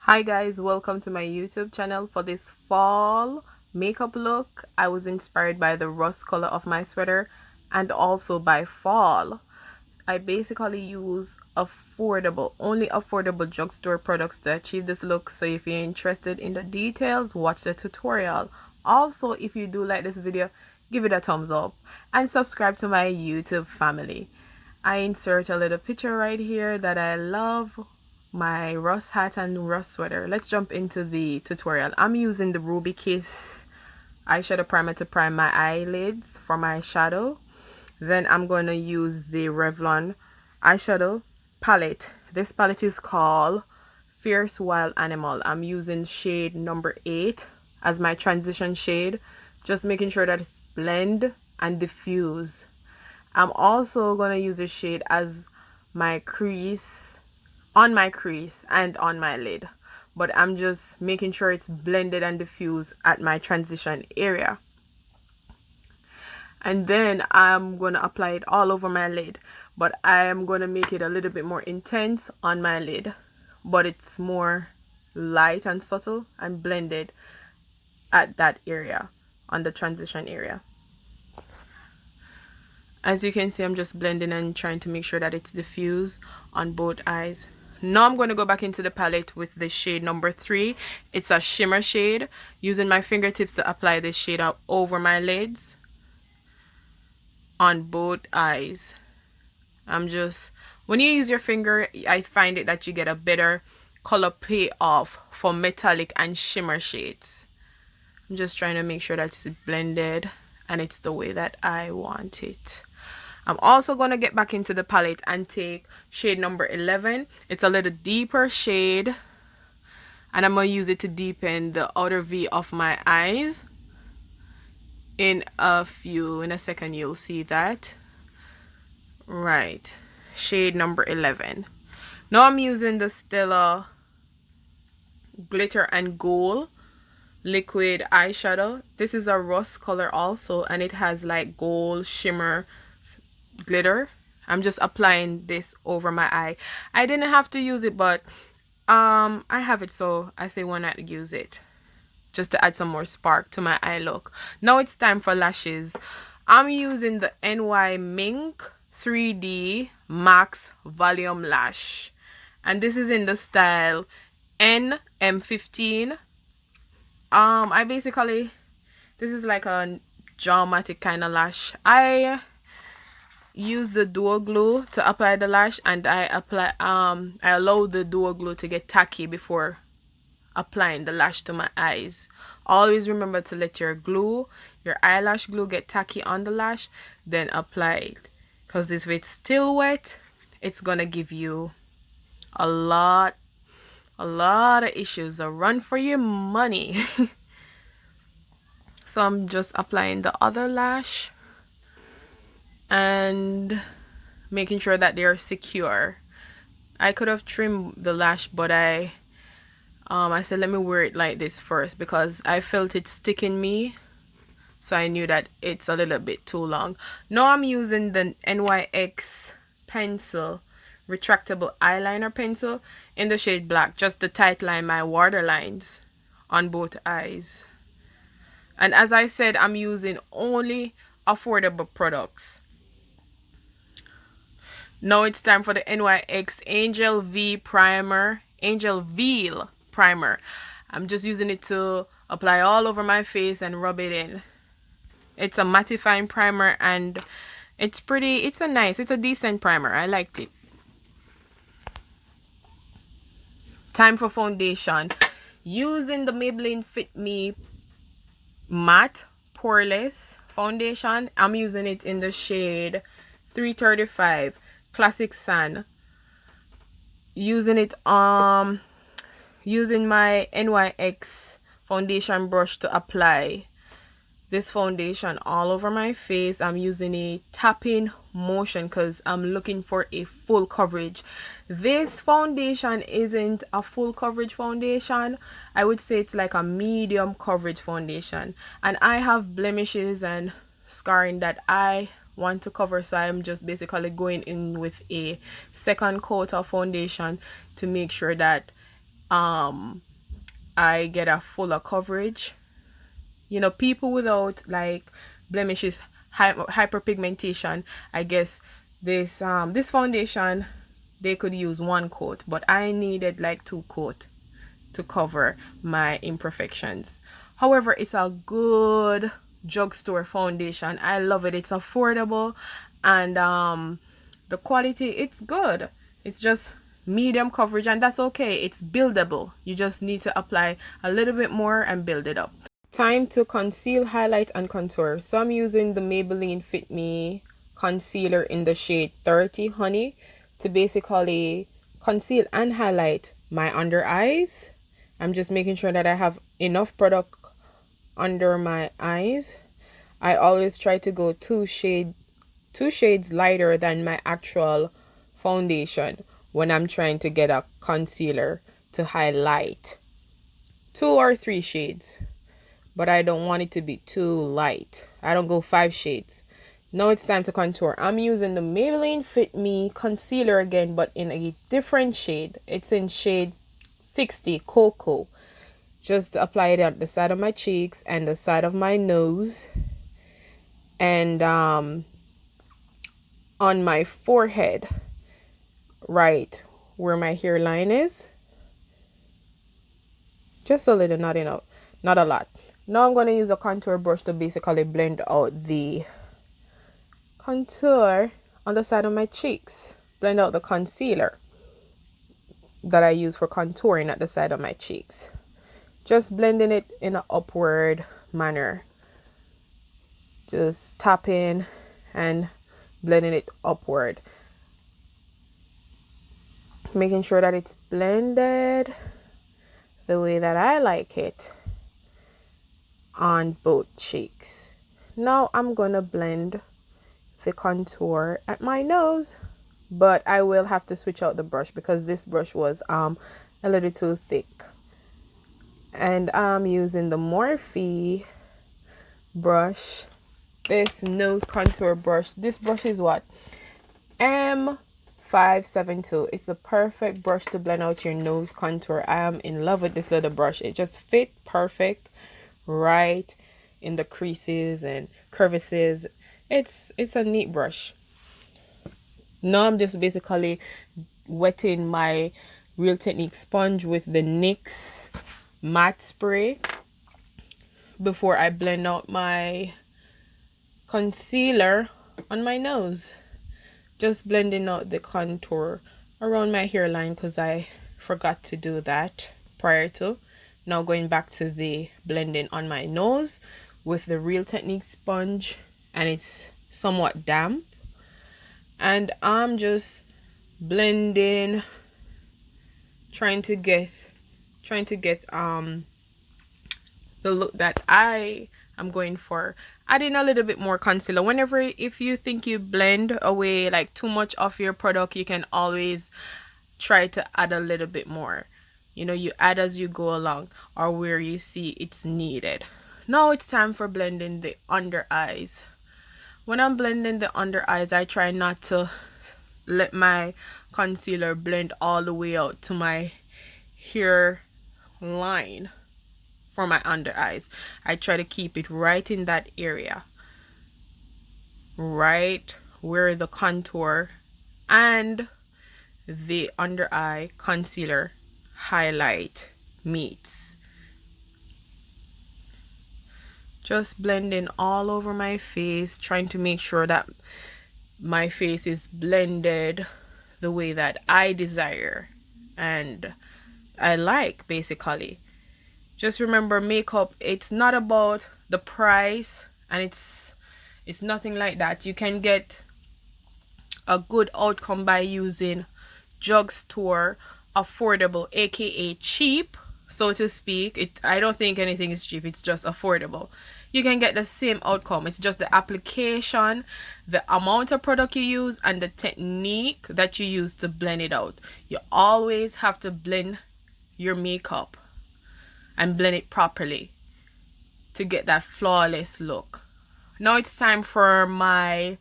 Hi guys, welcome to my YouTube channel. For this fall makeup look, I was inspired by the rust color of my sweater and also by fall. I basically use only affordable drugstore products to achieve this look. So if you're interested in the details, watch the tutorial. Also, if you do like this video, give it a thumbs up and subscribe to my YouTube family. I insert a little picture right here that I love, my rust hat and rust sweater. Let's jump into the tutorial. I'm using the Ruby Kiss eyeshadow primer to prime my eyelids for my shadow. Then I'm going to use the Revlon eyeshadow palette. This palette is called Fierce Wild Animal. I'm using shade number 8 as my transition shade, just making sure that it's blend and diffuse. I'm also going to use this shade as my crease, on my crease and on my lid, but I'm just making sure it's blended and diffused at my transition area. And then I'm going to apply it all over my lid, but I am going to make it a little bit more intense on my lid, but it's more light and subtle and blended at that area, on the transition area. As you can see, I'm just blending and trying to make sure that it's diffused on both eyes. Now I'm going to go back into the palette with the shade number 3. It's a shimmer shade. Using my fingertips to apply this shade out over my lids on both eyes. When you use your finger, I find it that you get a better color payoff for metallic and shimmer shades. I'm just trying to make sure that it's blended and it's the way that I want it. I'm also going to get back into the palette and take shade number 11. It's a little deeper shade, and I'm going to use it to deepen the outer V of my eyes. In a second you'll see that. Right, shade number 11. Now I'm using the Stella Glitter and Gold liquid eyeshadow. This is a rust color also, and it has like gold shimmer glitter. I'm just applying this over my eye. I didn't have to use it, but I have it, so I say why not use it, just to add some more spark to my eye look. Now it's time for lashes. I'm using the NY Mink 3D Max Volume Lash, and this is in the style NM15. This is like a dramatic kind of lash. I use the duo glue to apply the lash, and I allow the duo glue to get tacky before applying the lash to my eyes. Always remember to let your eyelash glue get tacky on the lash, then apply it, because if it's still wet, it's gonna give you a lot of issues. A run for your money. So I'm just applying the other lash and making sure that they are secure. I could have trimmed the lash, but I said let me wear it like this first, because I felt it sticking me, so I knew that it's a little bit too long. Now I'm using the NYX pencil, retractable eyeliner pencil in the shade black, just to tightline my waterlines on both eyes. And as I said, I'm using only affordable products. Now it's time for the NYX Angel Veil primer. I'm just using it to apply all over my face and rub it in. It's a mattifying primer, and it's a decent primer. I liked it. Time for foundation. Using the Maybelline Fit Me Matte Poreless foundation. I'm using it in the shade 335 Classic Sun. Using my NYX foundation brush to apply this foundation all over my face. I'm using a tapping motion because I'm looking for a full coverage. This foundation isn't a full coverage foundation. I would say it's like a medium coverage foundation, and I have blemishes and scarring that I want to cover, so I'm just basically going in with a second coat of foundation to make sure that I get a fuller coverage. You know, people without like blemishes, hyperpigmentation, I guess this foundation, they could use one coat, but I needed like 2 coat to cover my imperfections. However, it's a good drugstore foundation. I love it. It's affordable, and the quality, it's good. It's just medium coverage, and that's okay. It's buildable. You just need to apply a little bit more and build it up. Time to conceal, highlight, and contour. So I'm using the Maybelline Fit Me concealer in the shade 30 Honey to basically conceal and highlight my under eyes. I'm just making sure that I have enough product under my eyes. I always try to go two shades lighter than my actual foundation when I'm trying to get a concealer to highlight. 2 or 3 shades. But I don't want it to be too light. I don't go 5 shades. Now it's time to contour. I'm using the Maybelline Fit Me concealer again, but in a different shade. It's in shade 60 Cocoa. Just apply it on the side of my cheeks and the side of my nose, and on my forehead, right where my hairline is. Just a little, not enough, not a lot. Now I'm going to use a contour brush to basically blend out the contour on the side of my cheeks. Blend out the concealer that I use for contouring at the side of my cheeks. Just blending it in an upward manner. Just tapping and blending it upward. Making sure that it's blended the way that I like it on both cheeks. Now I'm gonna blend the contour at my nose, but I will have to switch out the brush because this brush was a little too thick. And I'm using the Morphe brush, this nose contour brush. This brush is what? M572. It's the perfect brush to blend out your nose contour. I am in love with this little brush. It just fit perfect right in the creases and crevices. It's a neat brush. Now I'm just basically wetting my Real Technique sponge with the NYX matte spray before I blend out my concealer on my nose. Just blending out the contour around my hairline because I forgot to do that prior to. Now going back to the blending on my nose with the Real Technique sponge, and it's somewhat damp, and I'm just blending, trying to get the look that I am going for. Adding a little bit more concealer whenever, if you think you blend away like too much of your product, you can always try to add a little bit more. You know, you add as you go along or where you see it's needed. Now it's time for blending the under eyes. When I'm blending the under eyes, I try not to let my concealer blend all the way out to my hair line for my under eyes. I try to keep it right in that area, right where the contour and the under eye concealer highlight meets. Just blending all over my face, trying to make sure that my face is blended the way that I desire and I like, basically. Just remember, makeup, it's not about the price, and it's nothing like that. You can get a good outcome by using drugstore affordable, aka cheap, so to speak. I don't think anything is cheap, it's just affordable. You can get the same outcome. It's just the application, the amount of product you use, and the technique that you use to blend it out. You always have to blend your makeup and blend it properly to get that flawless look. Now it's time for my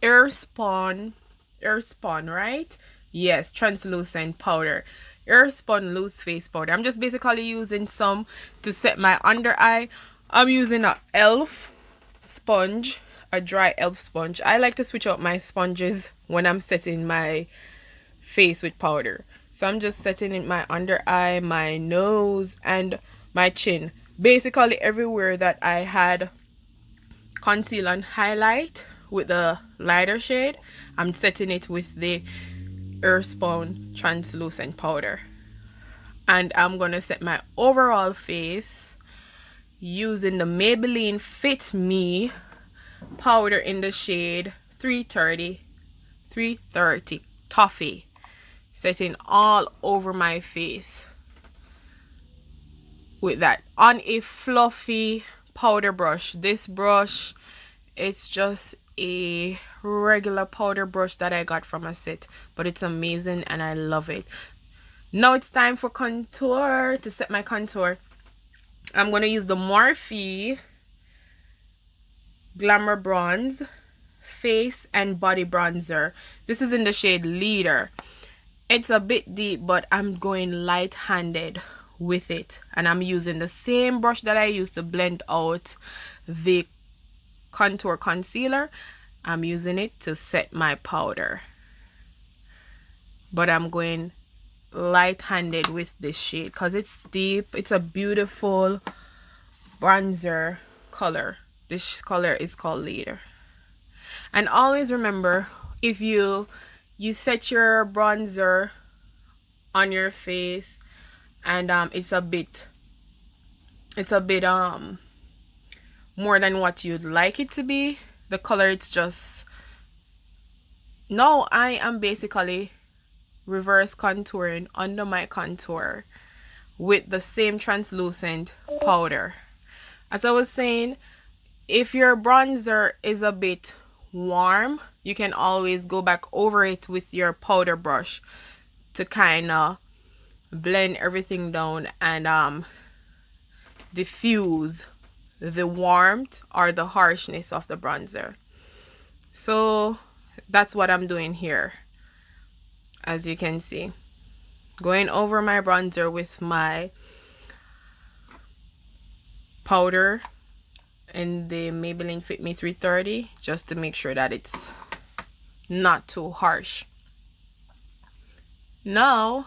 Airspun, right? Yes, translucent powder. Airspun loose face powder. I'm just basically using some to set my under eye. I'm using a elf sponge, a dry elf sponge. I like to switch out my sponges when I'm setting my face with powder. So I'm just setting in my under eye, my nose, and my chin. Basically everywhere that I had conceal and highlight with the lighter shade, I'm setting it with the Airspun translucent powder. And I'm gonna set my overall face using the Maybelline Fit Me powder in the shade 330 Toffee, setting all over my face with that on a fluffy powder brush. This brush, it's just a regular powder brush that I got from a set, but it's amazing and I love it. Now it's time for contour. To set my contour, I'm going to use the Morphe Glamour Bronze Face and Body Bronzer. This is in the shade Leader. It's a bit deep, but I'm going light-handed with it. And I'm using the same brush that I used to blend out the contour concealer. I'm using it to set my powder. But I'm going light-handed with this shade because it's deep. It's a beautiful bronzer color. This color is called Leader. And always remember, if you set your bronzer on your face and it's a bit more than what you'd like it to be, the color, it's just, now I am basically reverse contouring under my contour with the same translucent powder. As I was saying, if your bronzer is a bit warm, you can always go back over it with your powder brush to kind of blend everything down and diffuse the warmth or the harshness of the bronzer. So that's what I'm doing here. As you can see, going over my bronzer with my powder in the Maybelline Fit Me 330, just to make sure that it's not too harsh. Now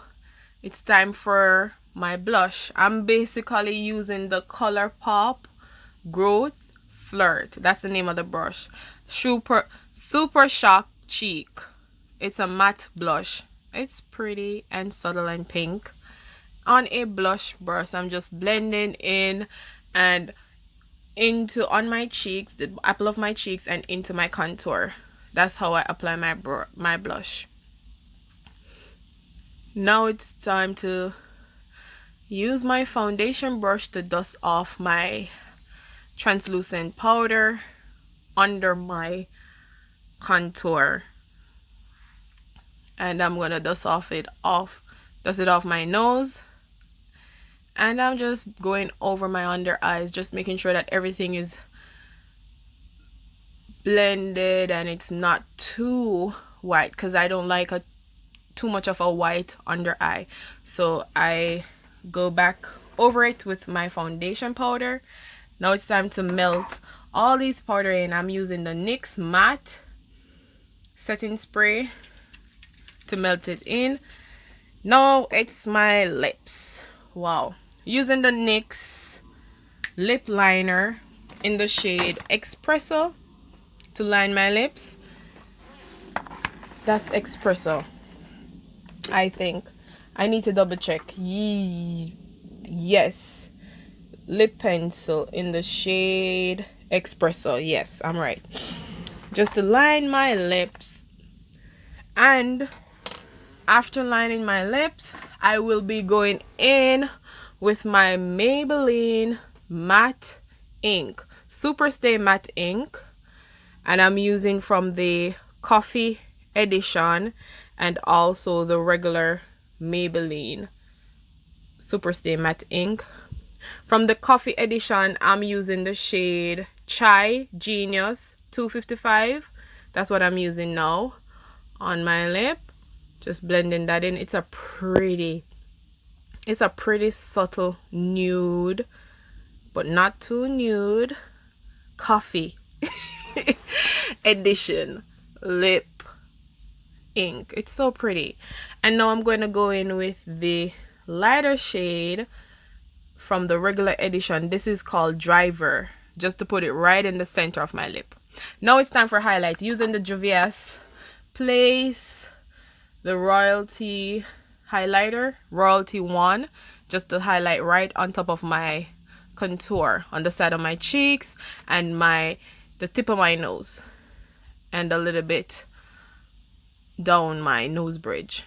it's time for my blush. I'm basically using the ColourPop Growth Flirt. That's the name of the brush. Super Shock Cheek. It's a matte blush. It's pretty and subtle and pink. On a blush brush, I'm just blending in and on my cheeks, the apple of my cheeks, and into my contour. That's how I apply my blush. Now it's time to use my foundation brush to dust off my translucent powder under my contour. And I'm gonna dust it off my nose, and I'm just going over my under eyes, just making sure that everything is blended and it's not too white, because I don't like too much of a white under eye. So I go back over it with my foundation powder. Now it's time to melt all these powder in. I'm using the NYX matte setting spray to melt it in. Now it's my lips. Wow. Using the NYX Lip Liner in the shade Espresso to line my lips. That's Espresso, I think. I need to double check. Yes. Lip pencil in the shade Espresso. Yes, I'm right. Just to line my lips. And after lining my lips, I will be going in with my Maybelline matte ink, Superstay matte ink, and I'm using from the coffee edition and also the regular Maybelline Superstay matte ink. From the coffee edition, I'm using the shade Chai Genius 255. That's what I'm using now on my lip. Just blending that in. It's a pretty It's a pretty subtle nude, but not too nude, coffee edition lip ink. It's so pretty. And now I'm going to go in with the lighter shade from the regular edition. This is called Driver, just to put it right in the center of my lip. Now it's time for highlight. Using the Juvia's Place, the Royalty highlighter, Royalty 1, just to highlight right on top of my contour, on the side of my cheeks and the tip of my nose, and a little bit down my nose bridge.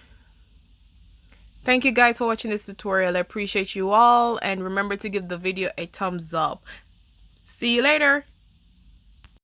Thank you guys for watching this tutorial. I appreciate you all, and remember to give the video a thumbs up. See you later.